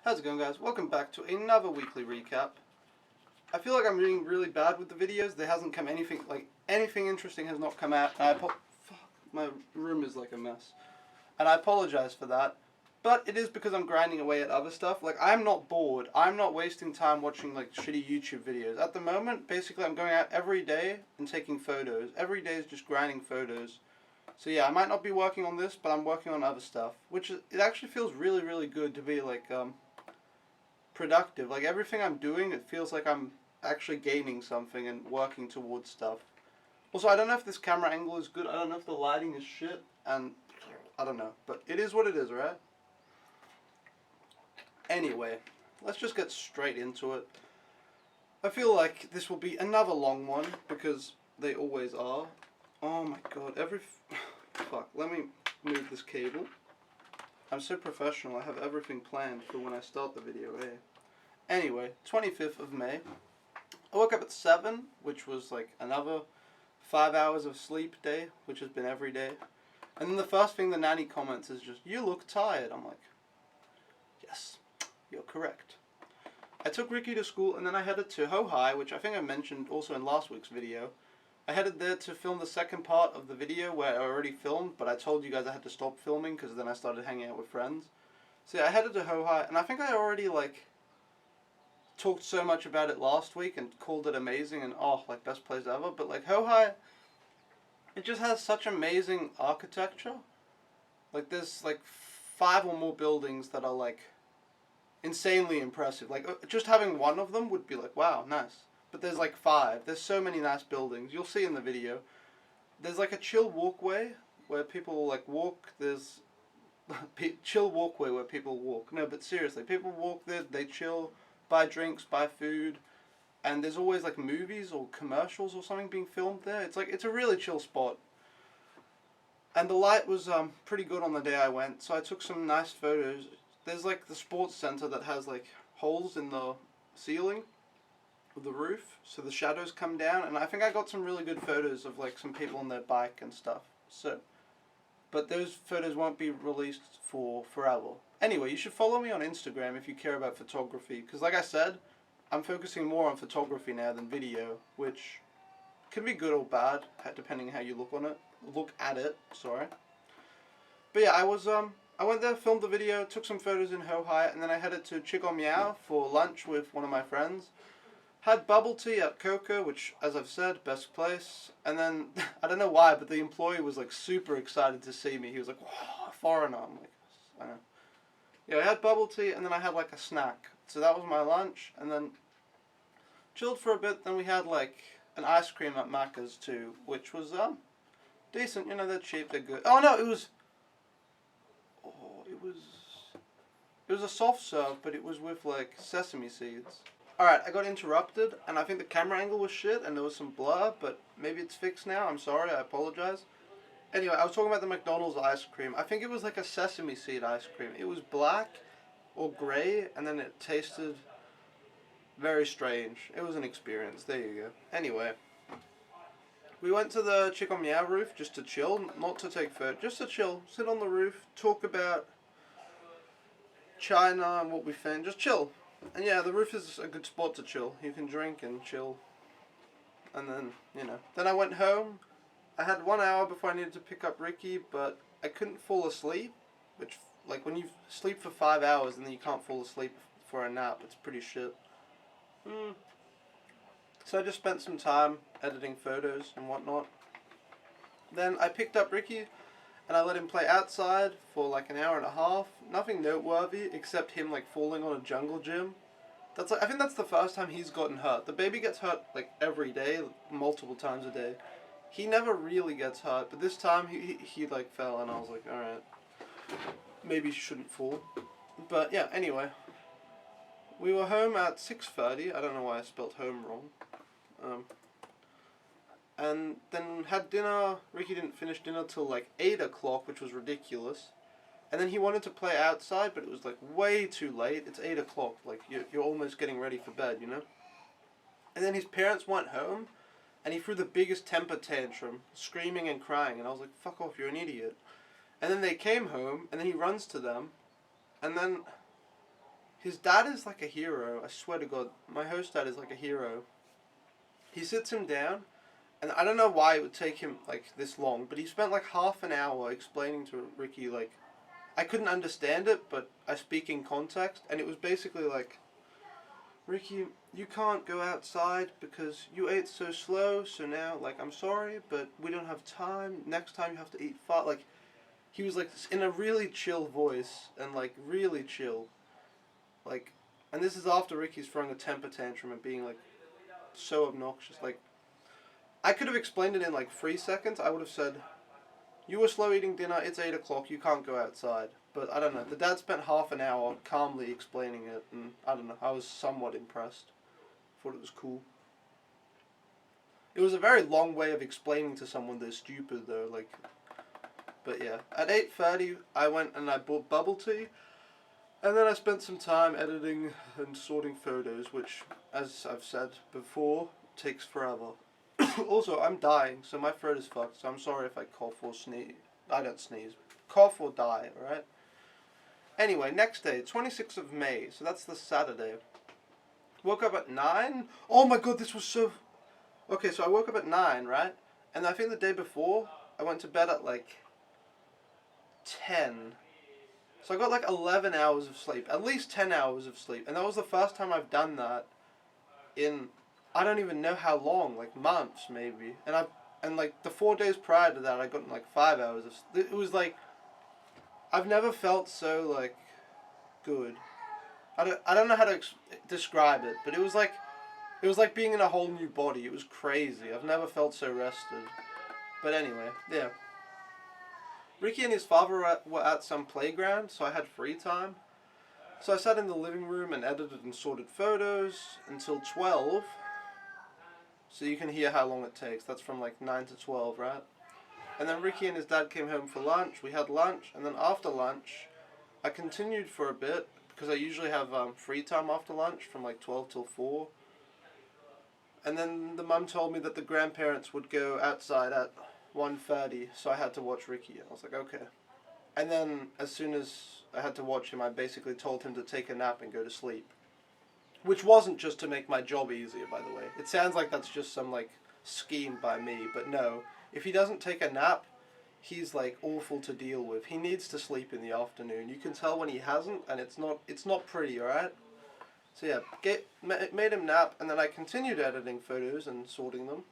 How's it going, guys? Welcome back to another weekly recap. I feel like I'm doing really bad with the videos. There hasn't come anything interesting has not come out. And fuck, my room is like a mess. And I apologize for that. But it is because I'm grinding away at other stuff. Like, I'm not bored. I'm not wasting time watching, like, shitty YouTube videos. At the moment, basically, I'm going out every day and taking photos. Every day is just grinding photos. So yeah, I might not be working on this, but I'm working on other stuff. It actually feels really, really good to be, like, productive. Like, everything I'm doing, it feels like I'm actually gaining something and working towards stuff. Also, I don't know if this camera angle is good. I don't know if the lighting is shit. And I don't know. But it is what it is, right? Anyway, let's just get straight into it. I feel like this will be another long one because they always are. Oh my god, fuck, let me move this cable. I'm so professional, I have everything planned for when I start the video, eh? Anyway, 25th of May. I woke up at 7, which was like another 5 hours of sleep day, which has been every day. And then the first thing the nanny comments is just, "You look tired." I'm like, yes, you're correct. I took Ricky to school and then I headed to Hohai, which I think I mentioned also in last week's video. I headed there to film the second part of the video where I already filmed, but I told you guys I had to stop filming because then I started hanging out with friends. So yeah, I headed to Hohai, and I think I already talked so much about it last week and called it amazing and best place ever. But like Hohai, it just has such amazing architecture. Like there's like 5 or more buildings that are like insanely impressive. Like just having one of them would be like, wow, nice. But there's like 5. There's so many nice buildings. You'll see in the video. There's like a chill walkway where people like walk. There's chill walkway where people walk. No, but seriously, people walk there. They chill, buy drinks, buy food, and there's always like movies or commercials or something being filmed there. It's a really chill spot. And the light was pretty good on the day I went, so I took some nice photos. There's like the sports center that has like holes in the ceiling of the roof, so the shadows come down, and I think I got some really good photos of like some people on their bike and stuff. So, but those photos won't be released for forever. Anyway, you should follow me on Instagram if you care about photography, because like I said, I'm focusing more on photography now than video, which can be good or bad depending how you look at it. Sorry. But yeah, I went there, filmed the video, took some photos in Hohai, and then I headed to Chigon Miao for lunch with one of my friends. Had bubble tea at Coco, which, as I've said, best place. And then, I don't know why, but the employee was like super excited to see me. He was like, "Whoa, a foreigner." I'm like, I know. Yeah, I had bubble tea, and then I had like a snack. So that was my lunch, and then chilled for a bit. Then we had like an ice cream at Macca's too, which was decent. You know, they're cheap, they're good. Oh no, it was a soft serve, but it was with like sesame seeds. Alright, I got interrupted, and I think the camera angle was shit, and there was some blur, but maybe it's fixed now. I'm sorry, I apologize. Anyway, I was talking about the McDonald's ice cream. I think it was like a sesame seed ice cream. It was black or grey, and then it tasted very strange. It was an experience. There you go. Anyway, we went to the Chicken Meow roof just to chill, not to take photos, just to chill, sit on the roof, talk about China and what we found, just chill. And yeah, the roof is a good spot to chill. You can drink and chill. And then, Then I went home. I had 1 hour before I needed to pick up Ricky, but I couldn't fall asleep. Which, like, when you sleep for 5 hours and then you can't fall asleep for a nap, it's pretty shit. So I just spent some time editing photos and whatnot. Then I picked up Ricky, and I let him play outside for like an hour and a half. Nothing noteworthy except him like falling on a jungle gym. I think that's the first time he's gotten hurt. The baby gets hurt like every day, multiple times a day. He never really gets hurt, but this time he like fell, and I was like, alright, maybe he shouldn't fall. But yeah, anyway. We were home at 6:30. I don't know why I spelt home wrong. And then had dinner. Ricky didn't finish dinner till like 8 o'clock, which was ridiculous. And then he wanted to play outside, but it was like way too late. It's 8 o'clock. Like you're almost getting ready for bed, you know? And then his parents went home, and he threw the biggest temper tantrum, screaming and crying. And I was like, fuck off, you're an idiot. And then they came home, and then he runs to them, and then his dad is like a hero. I swear to God, my host dad is like a hero. He sits him down, and I don't know why it would take him like this long, but he spent like half an hour explaining to Ricky, like, I couldn't understand it, but I speak in context, and it was basically like, Ricky, you can't go outside because you ate so slow, so now, like, I'm sorry, but we don't have time. Next time you have to eat fast. Like, he was, like, in a really chill voice, and, like, really chill. Like, and this is after Ricky's throwing a temper tantrum and being, like, so obnoxious. Like, I could have explained it in, like, 3 seconds. I would have said, you were slow eating dinner, it's 8 o'clock, you can't go outside. But I don't know, the dad spent half an hour calmly explaining it, and I don't know, I was somewhat impressed. Thought it was cool. It was a very long way of explaining to someone they're stupid though, like, but yeah. At 8:30 I went and I bought bubble tea, and then I spent some time editing and sorting photos, which, as I've said before, takes forever. Also, I'm dying, so my throat is fucked, so I'm sorry if I cough or sneeze. I don't sneeze. Cough or die, alright? Anyway, next day, 26th of May, so that's the Saturday. Woke up at 9. Oh my god, this was so... Okay, so I woke up at 9, right? And I think the day before, I went to bed at like 10. So I got like 11 hours of sleep. At least 10 hours of sleep. And that was the first time I've done that in... I don't even know how long, like months maybe. And like the 4 days prior to that, I got like 5 hours of sleep. It was like... I've never felt so, like, good. I don't know how to describe it, but it was like being in a whole new body. It was crazy. I've never felt so rested. But anyway, yeah. Ricky and his father were at some playground, so I had free time. So I sat in the living room and edited and sorted photos until 12. So you can hear how long it takes. That's from like 9 to 12, right? And then Ricky and his dad came home for lunch. We had lunch, and then after lunch, I continued for a bit, because I usually have free time after lunch from like 12 till 4. And then the mum told me that the grandparents would go outside at 1:30, so I had to watch Ricky. I was like, okay. And then as soon as I had to watch him, I basically told him to take a nap and go to sleep. Which wasn't just to make my job easier, by the way. It sounds like that's just some like scheme by me, but no. If he doesn't take a nap, he's like awful to deal with. He needs to sleep in the afternoon. You can tell when he hasn't, and it's not pretty, alright? So yeah, made him nap, and then I continued editing photos and sorting them.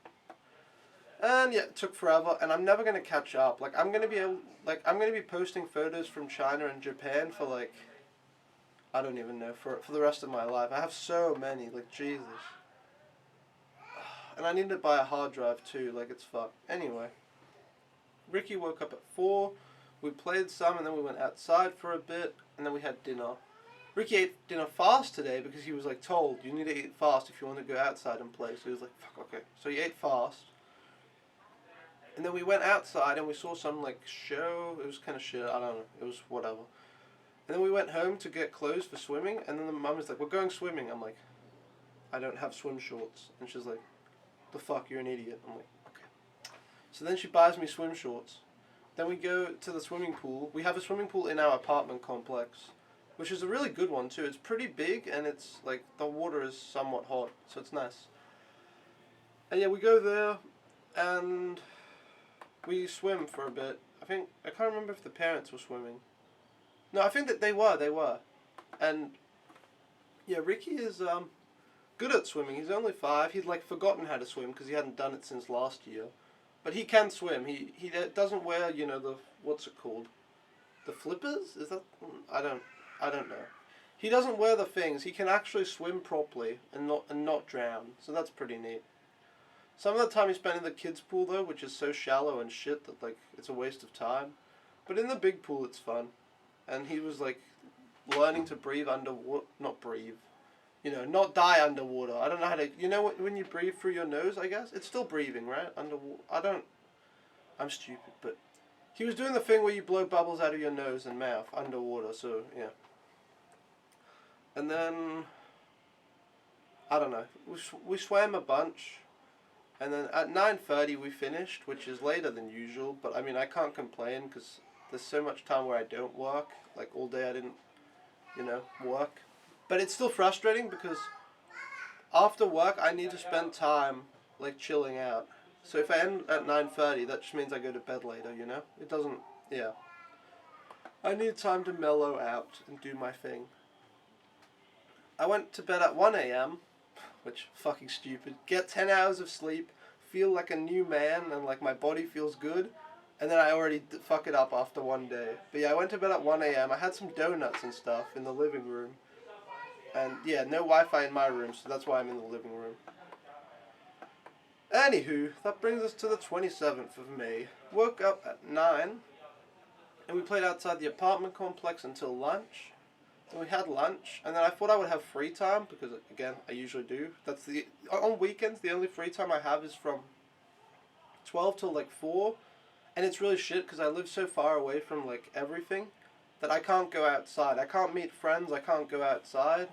And yeah, it took forever, and I'm never gonna catch up. Like I'm gonna be posting photos from China and Japan for like, I don't even know, for the rest of my life. I have so many, like Jesus. And I need to buy a hard drive too, like it's fucked. Anyway, Ricky woke up at 4, we played some, and then we went outside for a bit, and then we had dinner. Ricky ate dinner fast today because he was like told, you need to eat fast if you want to go outside and play. So he was like, fuck, okay. So he ate fast. And then we went outside and we saw some like show, it was kind of shit, I don't know, it was whatever. And then we went home to get clothes for swimming, and then the mum was like, we're going swimming. I'm like, I don't have swim shorts. And she's like, the fuck, you're an idiot. I'm like, okay. So then she buys me swim shorts. Then we go to the swimming pool. We have a swimming pool in our apartment complex, which is a really good one too. It's pretty big, and it's like the water is somewhat hot, so it's nice. And yeah, we go there, and we swim for a bit. I can't remember if the parents were swimming. No, I think that they were. And yeah, Ricky is good at swimming. He's only 5. He'd like forgotten how to swim because he hadn't done it since last year. But he can swim. He doesn't wear, you know, the, what's it called? The flippers? Is that, I don't know. He doesn't wear the things. He can actually swim properly and not drown. So that's pretty neat. Some of the time he spent in the kids pool though, which is so shallow and shit that like it's a waste of time. But in the big pool it's fun. And he was like learning to breathe underwater, not breathe, you know, not die underwater. I don't know how to, you know, when you breathe through your nose, I guess it's still breathing, right? Underwater. I'm stupid, but he was doing the thing where you blow bubbles out of your nose and mouth underwater. So yeah. And then I don't know. We swam a bunch, and then at 9:30 we finished, which is later than usual. But I mean, I can't complain because there's so much time where I don't work. Like all day I didn't, you know, work. But it's still frustrating because after work I need to spend time like chilling out. So if I end at 9:30, that just means I go to bed later, you know? It doesn't, yeah. I need time to mellow out and do my thing. I went to bed at 1 a.m., which fucking stupid. Get 10 hours of sleep, feel like a new man, and like my body feels good. And then I already fuck it up after one day. But yeah, I went to bed at 1 a.m. I had some donuts and stuff in the living room. And yeah, no Wi-Fi in my room, so that's why I'm in the living room. Anywho, that brings us to the 27th of May. Woke up at 9, and we played outside the apartment complex until lunch. And we had lunch, and then I thought I would have free time, because again, I usually do. On weekends, the only free time I have is from 12 till like 4. And it's really shit because I live so far away from like everything that I can't go outside. I can't meet friends, I can't go outside.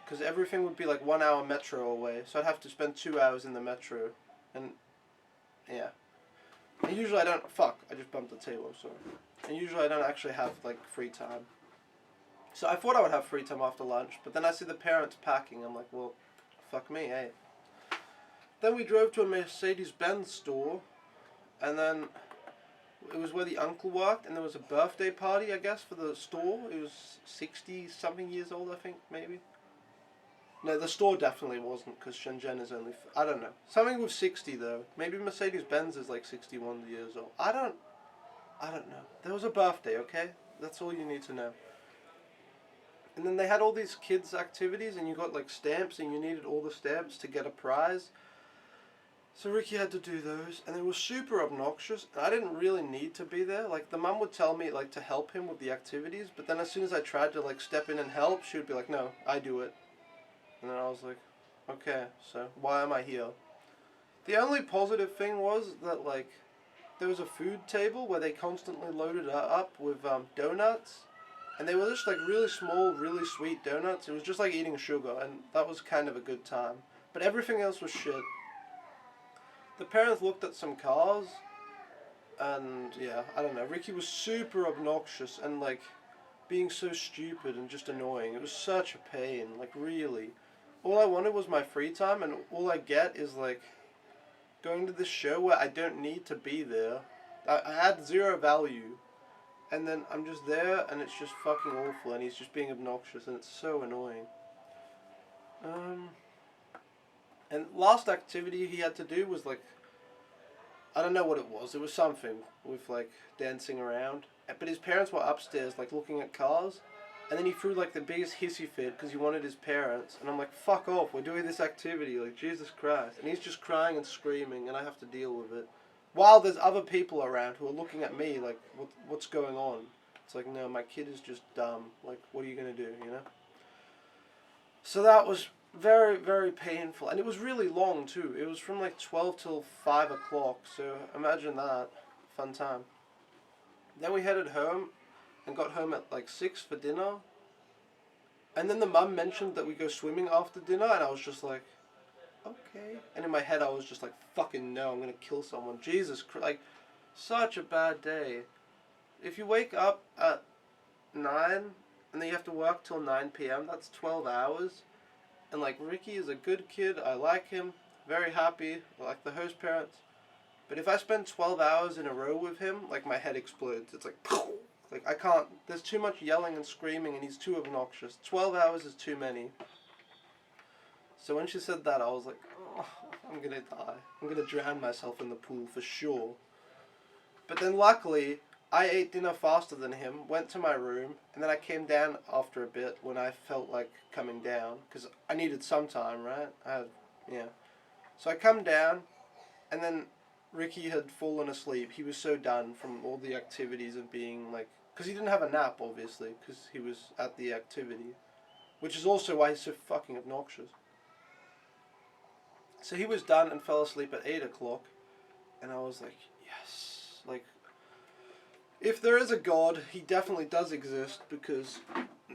Because everything would be like 1 hour metro away. So I'd have to spend 2 hours in the metro. And yeah. And usually I don't, I just bumped the table, I'm sorry. And usually I don't actually have like free time. So I thought I would have free time after lunch. But then I see the parents packing. I'm like, well, fuck me, eh? Then we drove to a Mercedes-Benz store. And then it was where the uncle worked, and there was a birthday party, I guess, for the store. It was 60-something years old, I think, maybe. No, the store definitely wasn't, because Shenzhen is only, I don't know. Something with 60, though. Maybe Mercedes-Benz is like 61 years old. I don't know. There was a birthday, okay? That's all you need to know. And then they had all these kids' activities, and you got like stamps, and you needed all the stamps to get a prize. So Ricky had to do those, and it was super obnoxious, and I didn't really need to be there. Like, the mum would tell me, like, to help him with the activities, but then as soon as I tried to, like, step in and help, she would be like, no, I do it. And then I was like, okay, so why am I here? The only positive thing was that, like, there was a food table where they constantly loaded up with donuts, and they were just, like, really small, really sweet donuts. It was just like eating sugar, and that was kind of a good time. But everything else was shit. The parents looked at some cars, and yeah, I don't know. Ricky was super obnoxious and like being so stupid and just annoying. It was such a pain, like really. All I wanted was my free time, and all I get is like going to this show where I don't need to be there. I add zero value, and then I'm just there, and it's just fucking awful, and he's just being obnoxious, and it's so annoying. And last activity he had to do was like, I don't know what it was. It was something with like dancing around. But his parents were upstairs like looking at cars. And then he threw like the biggest hissy fit because he wanted his parents. And I'm like, fuck off, we're doing this activity. Like, Jesus Christ. And he's just crying and screaming, and I have to deal with it. While there's other people around who are looking at me like, what's going on? It's like, no, my kid is just dumb. Like, what are you going to do, you know? So that was very, very painful. And it was really long, too. It was from, like, 12 till 5 o'clock. So imagine that. Fun time. Then we headed home and got home at, like, 6 for dinner. And then the mum mentioned that we go swimming after dinner. And I was just like, okay. And in my head, I was just like, fucking no, I'm going to kill someone. Jesus Christ. Like, such a bad day. If you wake up at 9 and then you have to work till 9 p.m., that's 12 hours. And, like, Ricky is a good kid. I like him. Very happy. I like the host parents. But if I spend 12 hours in a row with him, like, my head explodes. It's like, like, I can't. There's too much yelling and screaming, and he's too obnoxious. 12 hours is too many. So when she said that, I was like, oh, I'm going to die. I'm going to drown myself in the pool for sure. But then, luckily, I ate dinner faster than him, went to my room, and then I came down after a bit when I felt like coming down, because I needed some time, right? Yeah. So I come down, and then Ricky had fallen asleep. He was so done from all the activities of being like, because he didn't have a nap, obviously, because he was at the activity, which is also why he's so fucking obnoxious. So he was done and fell asleep at 8 o'clock, and I was like, yes, like, if there is a God, he definitely does exist, because,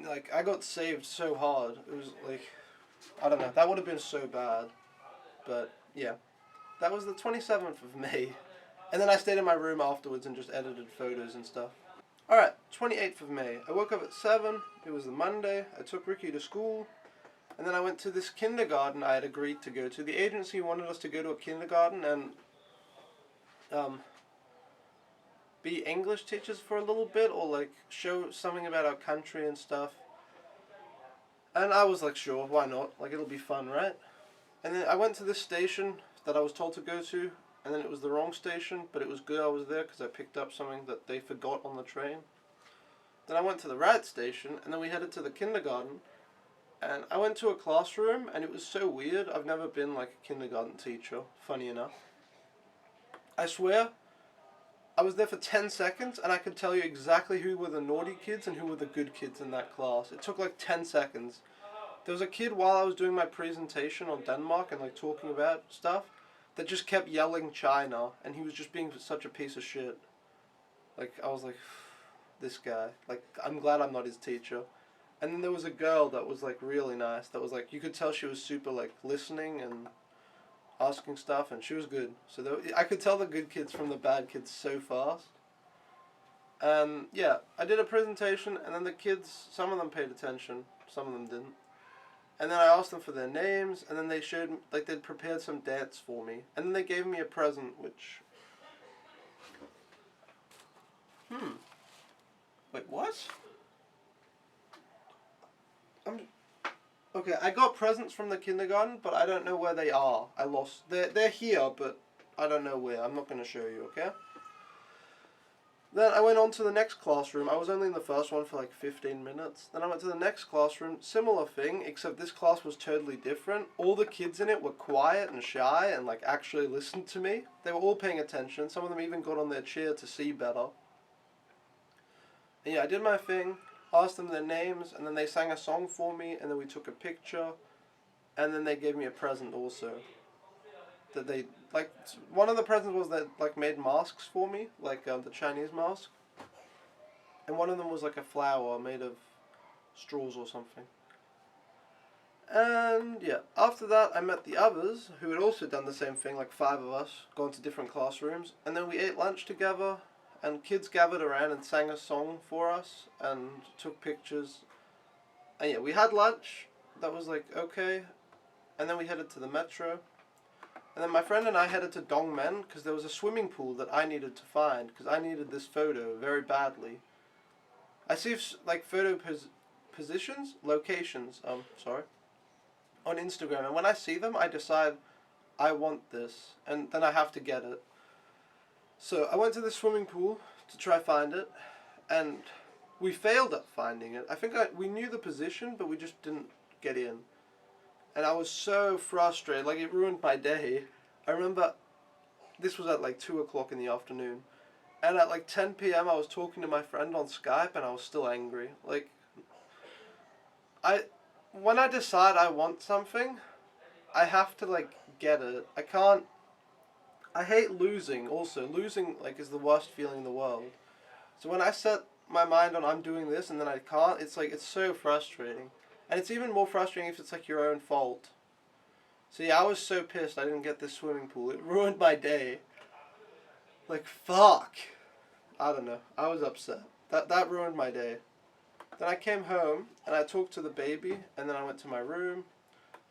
like, I got saved so hard. It was, like, I don't know, that would have been so bad. But, yeah. That was the 27th of May. And then I stayed in my room afterwards and just edited photos and stuff. Alright, 28th of May. I woke up at 7, It was the Monday. I took Ricky to school. And then I went to this kindergarten I had agreed to go to. The agency wanted us to go to a kindergarten and be English teachers for a little bit, or like show something about our country and stuff. And I was like, sure, why not? Like, it'll be fun, right? And then I went to this station that I was told to go to, and then it was the wrong station, but it was good I was there because I picked up something that they forgot on the train. Then I went to the right station, and then we headed to the kindergarten. And I went to a classroom, and it was so weird. I've never been like a kindergarten teacher, funny enough. I swear, I was there for 10 seconds, and I could tell you exactly who were the naughty kids and who were the good kids in that class. It took like 10 seconds. There was a kid while I was doing my presentation on Denmark and like talking about stuff that just kept yelling China, and he was just being such a piece of shit. Like, I was like, this guy. Like, I'm glad I'm not his teacher. And then there was a girl that was like really nice, that was like, you could tell she was super like listening and asking stuff, and she was good. So I could tell the good kids from the bad kids so fast. And yeah, I did a presentation, and then the kids, some of them paid attention, some of them didn't. And then I asked them for their names, and then they showed, like, they'd prepared some dance for me. And then they gave me a present, which... Wait, what? Okay, I got presents from the kindergarten, but I don't know where they are. I lost... They're here, but I don't know where. I'm not going to show you, okay? Then I went on to the next classroom. I was only in the first one for like 15 minutes. Then I went to the next classroom. Similar thing, except this class was totally different. All the kids in it were quiet and shy and like actually listened to me. They were all paying attention. Some of them even got on their chair to see better. And yeah, I did my thing, asked them their names, and then they sang a song for me, and then we took a picture, and then they gave me a present also. That they, like, one of the presents was that, like, made masks for me, like, the Chinese mask. And one of them was, like, a flower made of straws or something. And, yeah, after that, I met the others, who had also done the same thing, like 5 of us, gone to different classrooms. And then we ate lunch together, and kids gathered around and sang a song for us, and took pictures. And, yeah, we had lunch. That was, like, okay. And then we headed to the metro. And then my friend and I headed to Dongmen because there was a swimming pool that I needed to find because I needed this photo very badly. I see like photo locations, on Instagram, and when I see them, I decide I want this, and then I have to get it. So I went to the swimming pool to try find it, and we failed at finding it. I think we knew the position, but we just didn't get in. And I was so frustrated, like it ruined my day. I remember this was at like 2 o'clock in the afternoon. And at like 10 p.m. I was talking to my friend on Skype and I was still angry. Like, when I decide I want something, I have to like get it. I hate losing also. Losing like is the worst feeling in the world. So when I set my mind on I'm doing this and then I can't, it's like, it's so frustrating. And it's even more frustrating if it's like your own fault. So yeah, I was so pissed I didn't get this swimming pool. It ruined my day. Like, fuck. I don't know. I was upset. That ruined my day. Then I came home and I talked to the baby, and then I went to my room.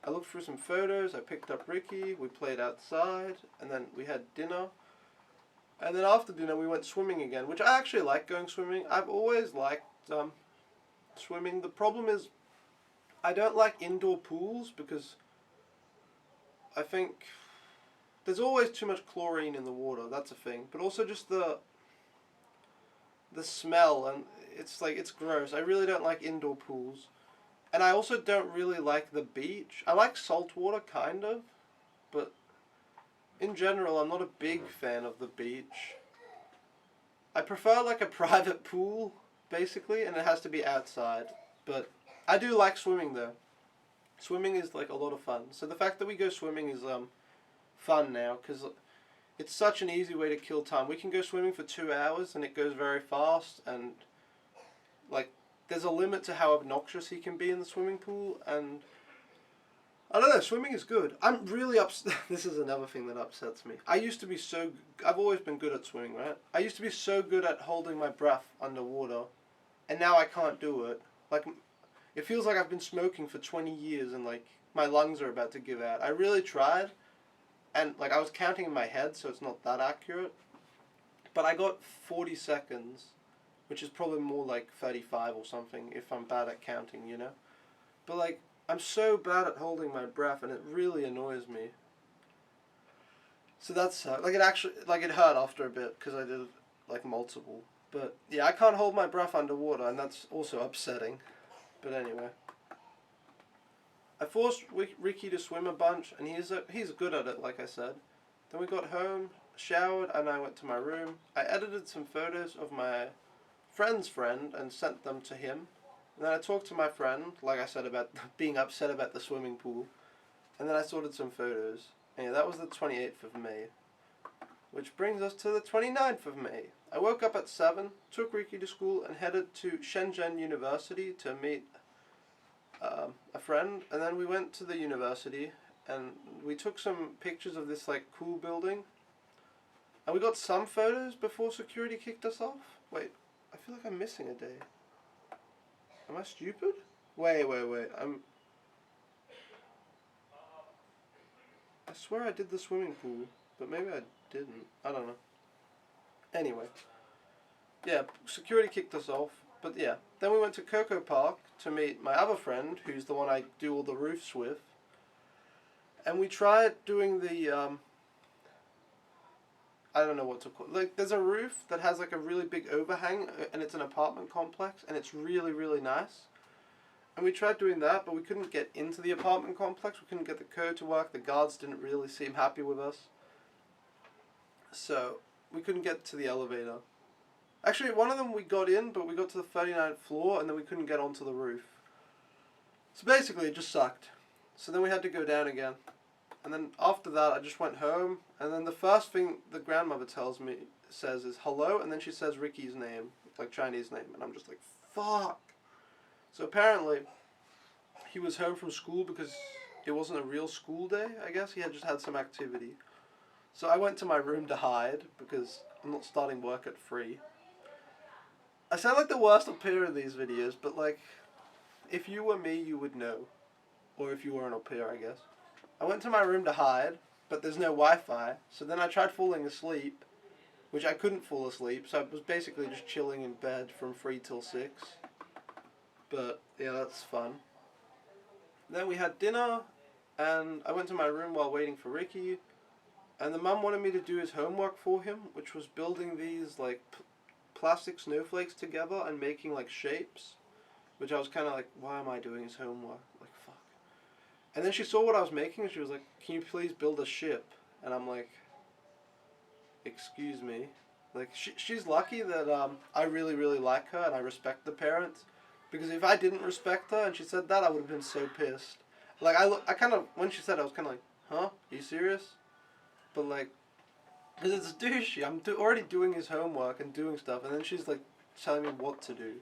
I looked through some photos. I picked up Ricky. We played outside, and then we had dinner. And then after dinner we went swimming again, which I actually like going swimming. I've always liked swimming. The problem is I don't like indoor pools because I think there's always too much chlorine in the water. That's a thing. But also just the smell, and it's like, it's gross. I really don't like indoor pools. And I also don't really like the beach. I like salt water, kind of. But in general, I'm not a big fan of the beach. I prefer like a private pool, basically, and it has to be outside. But I do like swimming though. Swimming is like a lot of fun. So the fact that we go swimming is fun now, because it's such an easy way to kill time. We can go swimming for 2 hours and it goes very fast, and like there's a limit to how obnoxious he can be in the swimming pool, and I don't know, swimming is good. I'm really upset. This is another thing that upsets me. I've always been good at swimming, right? I used to be so good at holding my breath underwater, and now I can't do it. Like, It feels like I've been smoking for 20 years and like my lungs are about to give out. I really tried, and like I was counting in my head, so it's not that accurate. But I got 40 seconds, which is probably more like 35 or something if I'm bad at counting, you know? But like, I'm so bad at holding my breath and it really annoys me. So that's, like it actually, like it hurt after a bit because I did like multiple. But yeah, I can't hold my breath underwater and that's also upsetting. But anyway. I forced Ricky to swim a bunch and he's good at it, like I said. Then we got home, showered, and I went to my room. I edited some photos of my friend's friend and sent them to him. And then I talked to my friend, like I said, about being upset about the swimming pool. And then I sorted some photos. And yeah, that was the 28th of May. Which brings us to the 29th of May. I woke up at 7, took Ricky to school, and headed to Shenzhen University to meet a friend. And then we went to the university, and we took some pictures of this like cool building. And we got some photos before security kicked us off. Wait, I feel like I'm missing a day. Am I stupid? Wait. I swear I did the swimming pool, but maybe I didn't. I don't know. Anyway. Yeah, security kicked us off. But yeah, then we went to Coco Park to meet my other friend, who's the one I do all the roofs with. And we tried doing the, I don't know what to call it. Like, there's a roof that has like a really big overhang, and it's an apartment complex, and it's really, really nice. And we tried doing that, but we couldn't get into the apartment complex. We couldn't get the code to work. The guards didn't really seem happy with us. So, we couldn't get to the elevator. Actually, one of them we got in, but we got to the 39th floor, and then we couldn't get onto the roof. So basically, it just sucked. So then we had to go down again. And then after that, I just went home, and then the first thing the grandmother says is hello, and then she says Ricky's name, like Chinese name, and I'm just like, fuck. So apparently, he was home from school because it wasn't a real school day, I guess. He had just had some activity. So I went to my room to hide because I'm not starting work at 3. I sound like the worst au pair in these videos, but like, if you were me, you would know. Or if you were an au pair, I guess. I went to my room to hide, but there's no Wi-Fi, so then I tried falling asleep, which I couldn't fall asleep, so I was basically just chilling in bed from 3 till 6. But, yeah, that's fun. Then we had dinner, and I went to my room while waiting for Ricky, and the mum wanted me to do his homework for him, which was building these, like, plastic snowflakes together and making, like, shapes, which I was kind of like, why am I doing his homework? Like, fuck. And then she saw what I was making, and she was like, can you please build a ship? And I'm like, excuse me? Like, she's lucky that I really, really like her, and I respect the parents. Because if I didn't respect her and she said that, I would have been so pissed. Like, I kind of, when she said it, I was kind of like, huh? Are you serious? But, like, because it's douchey. I'm already doing his homework and doing stuff, and then she's, like, telling me what to do.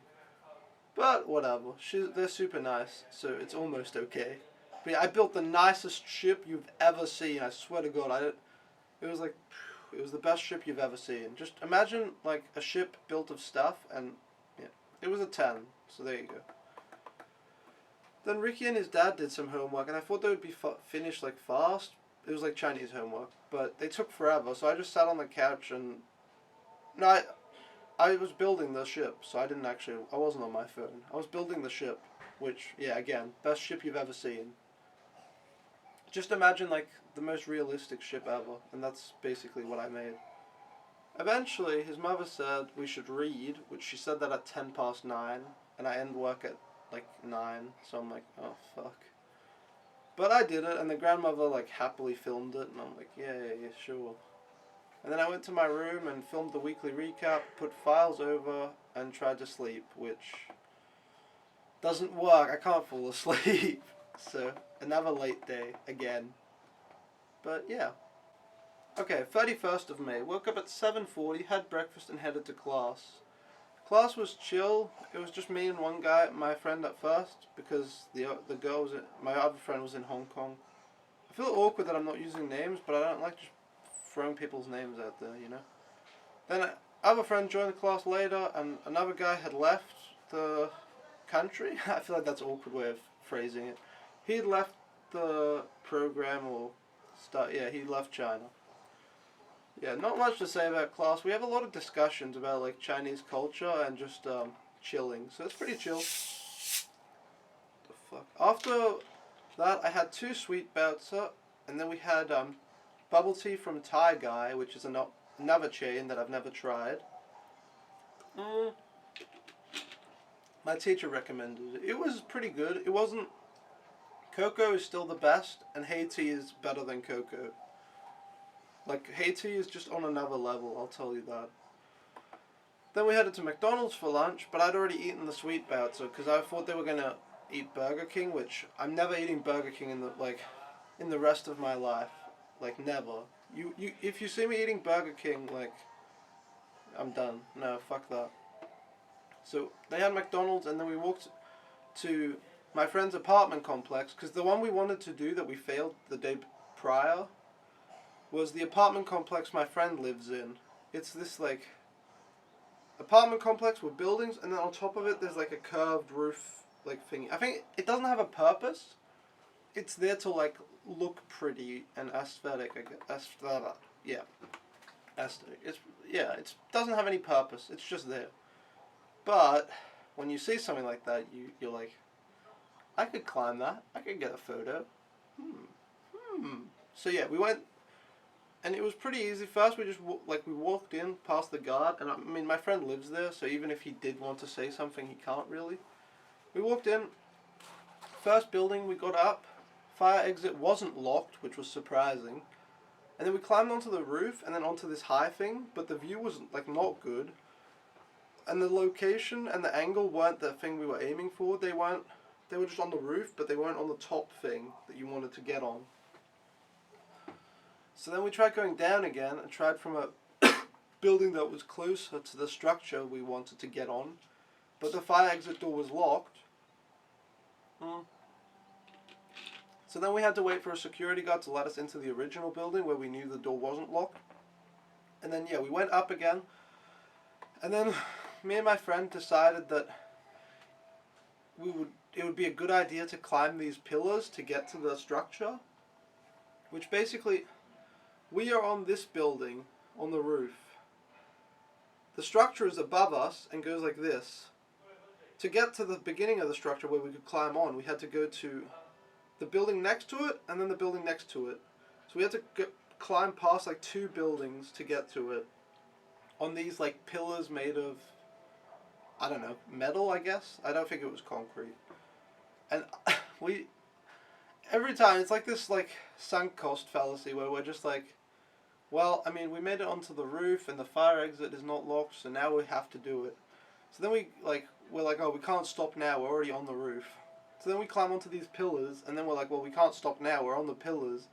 But, whatever. They're super nice, so it's almost okay. But yeah, I built the nicest ship you've ever seen. I swear to God, it was, like, it was the best ship you've ever seen. Just imagine, like, a ship built of stuff, and, yeah, it was a 10. So there you go. Then Ricky and his dad did some homework, and I thought they would be finished like fast. It was like Chinese homework, but they took forever. So I just sat on the couch and no, I was building the ship, so I wasn't on my phone. I was building the ship, which yeah, again, best ship you've ever seen. Just imagine like the most realistic ship ever, and that's basically what I made. Eventually, his mother said we should read, which she said that at 9:10. And I end work at like 9, so I'm like, oh fuck. But I did it, and the grandmother like happily filmed it, and I'm like, yeah, sure. And then I went to my room and filmed the weekly recap, put files over, and tried to sleep, which doesn't work. I can't fall asleep. So another late day again. But yeah. Okay, 31st of May. Woke up at 7:40, had breakfast, and headed to class. Class was chill. It was just me and one guy, my friend at first, because the girl my other friend was in Hong Kong. I feel awkward that I'm not using names, but I don't like just throwing people's names out there, you know. Then other friend joined the class later, and another guy had left the country. I feel like that's an awkward way of phrasing it. He had left the program or start. Yeah, he left China. Yeah, not much to say about class. We have a lot of discussions about like Chinese culture and just chilling. So it's pretty chill. The fuck. After that, I had 2 sweet baozi, and then we had bubble tea from Thai Guy, which is another chain that I've never tried. My teacher recommended it. It was pretty good. It wasn't. Cocoa is still the best, and Haiti is better than cocoa. Like, Haiti is just on another level, I'll tell you that. Then we headed to McDonald's for lunch, but I'd already eaten the sweet baozi because I thought they were gonna eat Burger King, which I'm never eating Burger King in the rest of my life. Like, never. If you see me eating Burger King, like, I'm done. No, fuck that. So they had McDonald's, and then we walked to my friend's apartment complex, because the one we wanted to do that we failed the day prior was the apartment complex my friend lives in. It's this like apartment complex with buildings, and then on top of it there's like a curved roof like thingy. I think it doesn't have a purpose. It's there to like look pretty and aesthetic. Aesthetic. Yeah. Aesthetic. It doesn't have any purpose. It's just there. But when you see something like that, you're like, I could climb that. I could get a photo. So yeah, we went, and it was pretty easy. First, we just we walked in past the guard, and I mean, my friend lives there, so even if he did want to say something, he can't really. We walked in. First building, we got up. Fire exit wasn't locked, which was surprising. And then we climbed onto the roof, and then onto this high thing, but the view was like not good. And the location and the angle weren't the thing we were aiming for. They were just on the roof, but they weren't on the top thing that you wanted to get on. So then we tried going down again and tried from a building that was closer to the structure we wanted to get on. But the fire exit door was locked. So then we had to wait for a security guard to let us into the original building where we knew the door wasn't locked. And then yeah, we went up again. And then me and my friend decided that it would be a good idea to climb these pillars to get to the structure. Which basically, we are on this building, on the roof. The structure is above us and goes like this. To get to the beginning of the structure where we could climb on, we had to go to the building next to it and then the building next to it. So we had to climb past like 2 buildings to get to it. On these like pillars made of, I don't know, metal, I guess? I don't think it was concrete. And every time, it's like this like sunk cost fallacy where we're just like, well, I mean, we made it onto the roof and the fire exit is not locked, so now we have to do it. So then we're like, oh, we can't stop now, we're already on the roof. So then we climb onto these pillars, and then we're like, well, we can't stop now, we're on the pillars.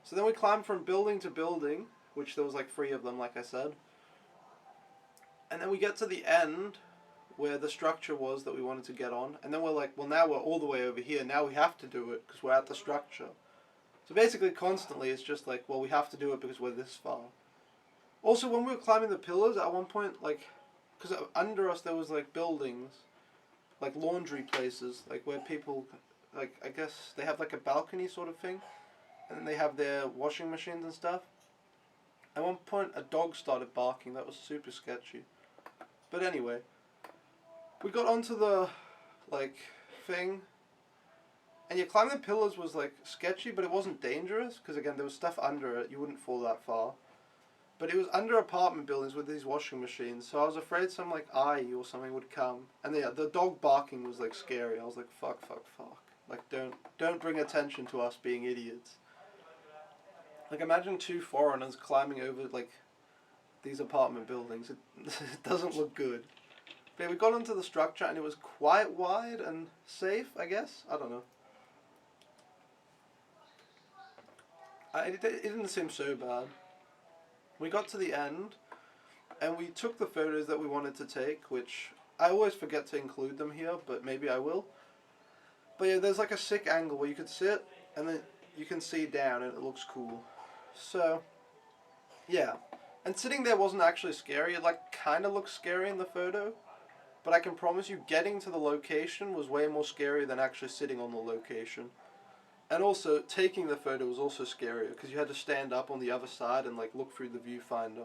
So then we climb from building to building, which there was like 3 of them, like I said. And then we get to the end, where the structure was that we wanted to get on, and then we're like, well, now we're all the way over here, now we have to do it, because we're at the structure. So basically, constantly, it's just like, well, we have to do it because we're this far. Also, when we were climbing the pillars, at one point, like, because under us there was like buildings, like laundry places, like where people, like, I guess they have like a balcony sort of thing, and then they have their washing machines and stuff. At one point a dog started barking, that was super sketchy. But anyway, we got onto the, like, thing, and yeah, climbing the pillars was like sketchy, but it wasn't dangerous, because again there was stuff under it, you wouldn't fall that far. But it was under apartment buildings with these washing machines, so I was afraid some like eye or something would come. And yeah, the dog barking was like scary. I was like, fuck. Like, don't bring attention to us being idiots. Like, imagine 2 foreigners climbing over like these apartment buildings. It doesn't look good. But yeah, we got into the structure and it was quite wide and safe, I guess. I don't know. It didn't seem so bad. We got to the end, and we took the photos that we wanted to take, which I always forget to include them here, but maybe I will. But yeah, there's like a sick angle where you could sit, and then you can see down, and it looks cool. So, yeah. And sitting there wasn't actually scary. It like kind of looked scary in the photo. But I can promise you, getting to the location was way more scary than actually sitting on the location. And also, taking the photo was also scarier because you had to stand up on the other side and like look through the viewfinder.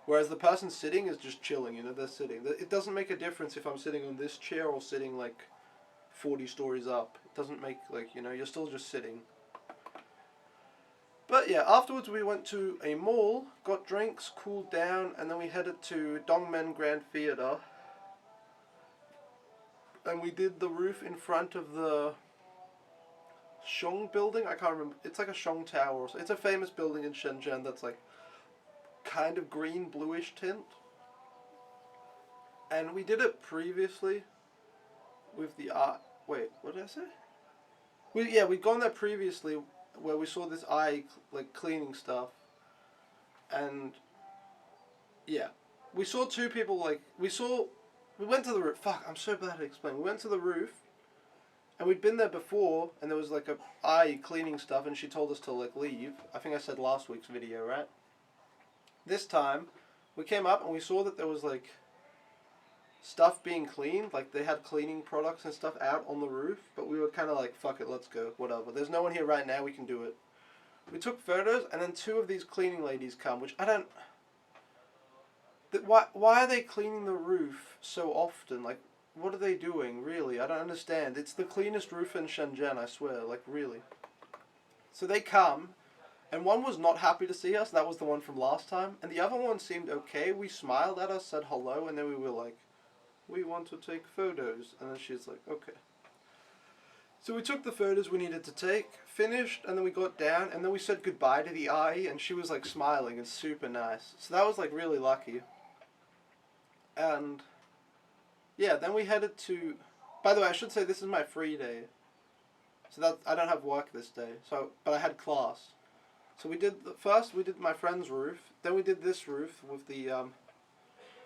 Whereas the person sitting is just chilling, you know, they're sitting. It doesn't make a difference if I'm sitting on this chair or sitting like 40 stories up. It doesn't make, like, you know, you're still just sitting. But yeah, afterwards we went to a mall, got drinks, cooled down, and then we headed to Dongmen Grand Theater. And we did the roof in front of the Shong building. I can't remember. It's like a Shong Tower or so. It's a famous building in Shenzhen that's like kind of green bluish tint. And we did it previously with the art. Wait, what did I say? We'd gone there previously where we saw this eye like cleaning stuff. And yeah, we saw two people like we went to the roof. Fuck, I'm so bad at explaining. We went to the roof. And we'd been there before, and there was like a eye cleaning stuff, and she told us to like leave. I think I said last week's video, right? This time, we came up and we saw that there was like stuff being cleaned, like they had cleaning products and stuff out on the roof, but we were kind of like, fuck it, let's go, whatever. There's no one here right now, we can do it. We took photos, and then two of these cleaning ladies come, which I don't... Why are they cleaning the roof so often? Like, what are they doing, really? I don't understand. It's the cleanest roof in Shenzhen, I swear, like, really. So they come, and one was not happy to see us, that was the one from last time, and the other one seemed okay. We smiled at us, said hello, and then we were like, we want to take photos. And then she's like, okay. So we took the photos we needed to take, finished, and then we got down, and then we said goodbye to the eye, and she was like smiling and super nice. So that was like really lucky. And yeah, then we headed to... By the way, I should say this is my free day. So that I don't have work this day. So, but I had class. So we did... First, we did my friend's roof. Then we did this roof with the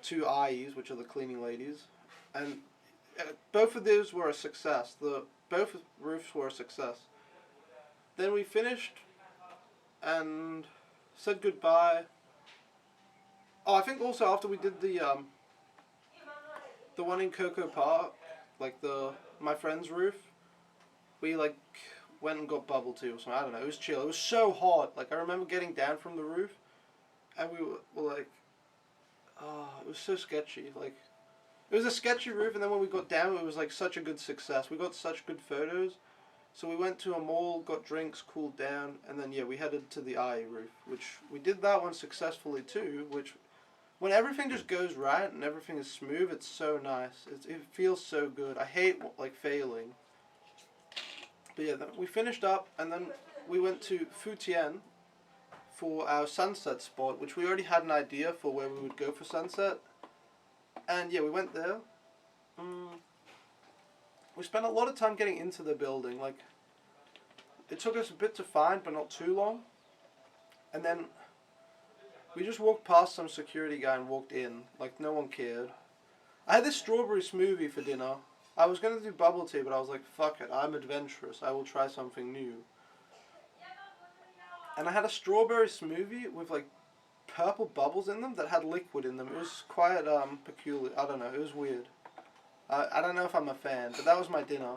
two eyes, which are the cleaning ladies. And both of those were a success. Both roofs were a success. Then we finished and said goodbye. Oh, I think also after we did the one in Coco Park, like my friend's roof, we like went and got bubble tea or something. I don't know. It was chill. It was so hot. Like I remember getting down from the roof, and we were like, oh, it was so sketchy. Like it was a sketchy roof, and then when we got down, it was like such a good success. We got such good photos. So we went to a mall, got drinks, cooled down, and then yeah, we headed to the eye roof, which we did that one successfully too, which when everything just goes right and everything is smooth, it's so nice. It feels so good. I hate like failing. But yeah, then we finished up, and then we went to Futian for our sunset spot, which we already had an idea for where we would go for sunset. And yeah, we went there. We spent a lot of time getting into the building. Like, it took us a bit to find, but not too long. And then we just walked past some security guy and walked in. Like, no one cared. I had this strawberry smoothie for dinner. I was going to do bubble tea, but I was like, fuck it, I'm adventurous. I will try something new. And I had a strawberry smoothie with, like, purple bubbles in them that had liquid in them. It was quite peculiar. I don't know. It was weird. I don't know if I'm a fan, but that was my dinner.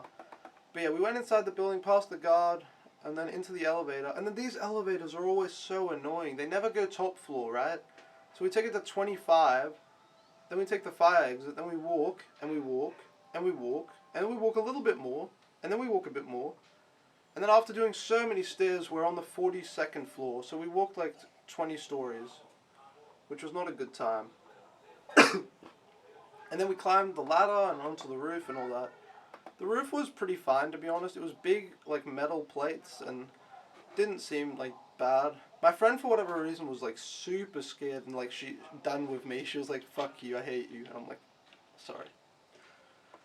But yeah, we went inside the building, past the guard, and then into the elevator. And then these elevators are always so annoying. They never go top floor, right? So we take it to 25, then we take the fire exit, then we walk, and we walk, and we walk, and then we walk a little bit more, and then we walk a bit more. And then after doing so many stairs, we're on the 42nd floor. So we walked like 20 stories, which was not a good time. And then we climbed the ladder and onto the roof and all that. The roof was pretty fine, to be honest. It was big, like, metal plates, and didn't seem, like, bad. My friend, for whatever reason, was, like, super scared, and, like, she done with me. She was like, fuck you, I hate you. And I'm like, sorry.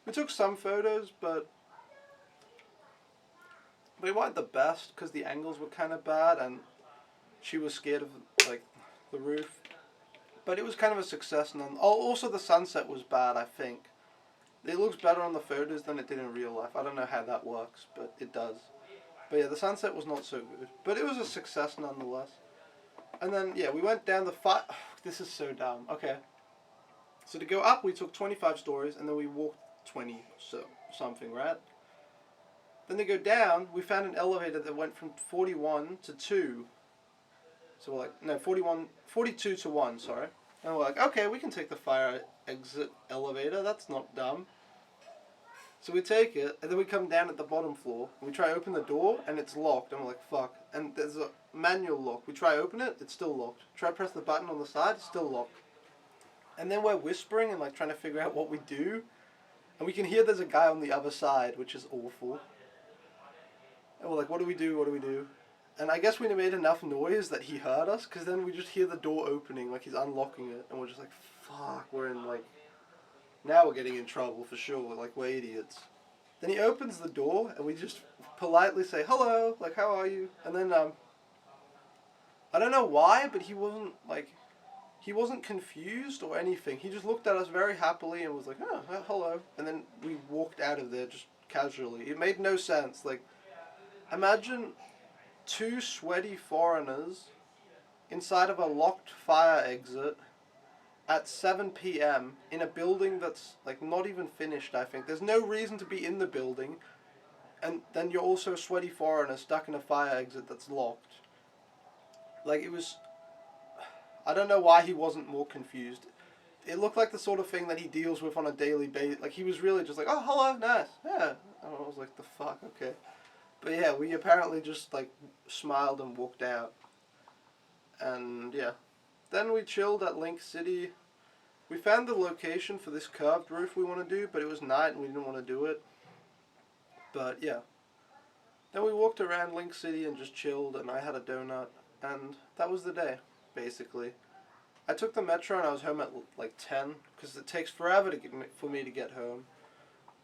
We took some photos, but they weren't the best, because the angles were kind of bad, and she was scared of, like, the roof. But it was kind of a success. And then, also the sunset was bad, I think. It looks better on the photos than it did in real life. I don't know how that works, but it does. But yeah, the sunset was not so good. But it was a success nonetheless. And then, yeah, we went down the this is so dumb. Okay. So to go up, we took 25 stories, and then we walked 20 something, right? Then to go down, we found an elevator that went from 41 to 2. So we're like, no, 42 to 1, sorry. And we're like, okay, we can take the fire exit elevator, that's not dumb. So we take it, and then we come down at the bottom floor, and we try to open the door, and it's locked, and we're like, fuck. And there's a manual lock. We try to open it, it's still locked. Try to press the button on the side, it's still locked. And then we're whispering and like trying to figure out what we do, and we can hear there's a guy on the other side, which is awful. And we're like, what do we do, what do we do? And I guess we made enough noise that he heard us, because then we just hear the door opening, like he's unlocking it, and we're just like, fuck, we're in like... Now we're getting in trouble for sure, like we're idiots. Then he opens the door, and we just politely say, hello, like how are you? And then, I don't know why, but he wasn't confused or anything. He just looked at us very happily and was like, oh, hello. And then we walked out of there just casually. It made no sense. Like, imagine 2 sweaty foreigners inside of a locked fire exit at 7 p.m. in a building that's like not even finished, I think. There's no reason to be in the building, and then you're also a sweaty foreigner stuck in a fire exit that's locked. Like, it was... I don't know why he wasn't more confused. It looked like the sort of thing that he deals with on a daily basis. Like, he was really just like, oh, hello, nice, yeah. And I was like, the fuck, okay. But yeah, we apparently just like smiled and walked out. And yeah. Then we chilled at Link City. We found the location for this curved roof we want to do, but it was night and we didn't want to do it. But yeah. Then we walked around Link City and just chilled, and I had a donut, and that was the day, basically. I took the metro and I was home at like 10, because it takes forever for me to get home.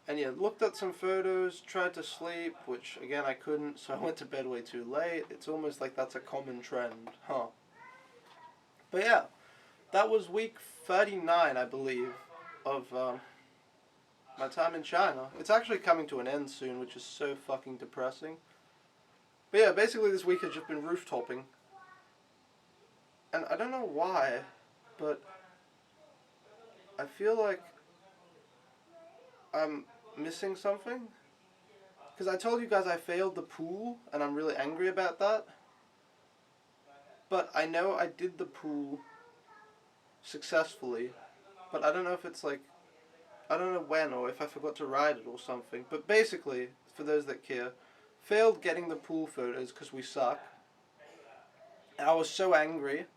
And yeah, looked at some photos, tried to sleep, which again I couldn't, so I went to bed way too late. It's almost like that's a common trend, huh? But yeah, that was week 39, I believe, of my time in China. It's actually coming to an end soon, which is so fucking depressing. But yeah, basically this week has just been rooftoping. And I don't know why, but I feel like I'm missing something. Because I told you guys I failed the pool, and I'm really angry about that. But I know I did the pool successfully, but I don't know if it's like, I don't know when, or if I forgot to ride it or something. But basically, for those that care, failed getting the pool photos because we suck. And I was so angry.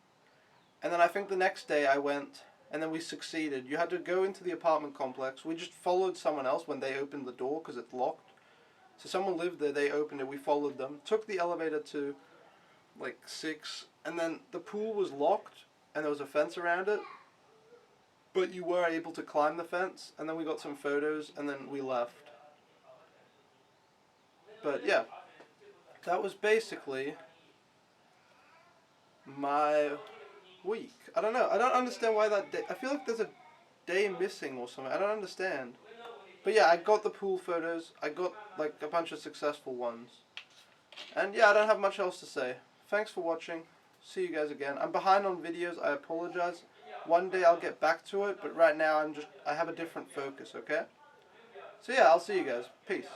And then I think the next day I went, and then we succeeded. You had to go into the apartment complex. We just followed someone else when they opened the door because it's locked. So someone lived there, they opened it, we followed them. Took the elevator to like 6, and then the pool was locked, and there was a fence around it. But you were able to climb the fence, and then we got some photos, and then we left. But yeah, that was basically my week. I don't know. I don't understand why that day... I feel like there's a day missing or something. I don't understand. But yeah, I got the pool photos. I got like a bunch of successful ones. And yeah, I don't have much else to say. Thanks for watching. See you guys again. I'm behind on videos. I apologize. One day I'll get back to it, but right now I have a different focus, okay? So yeah, I'll see you guys. Peace.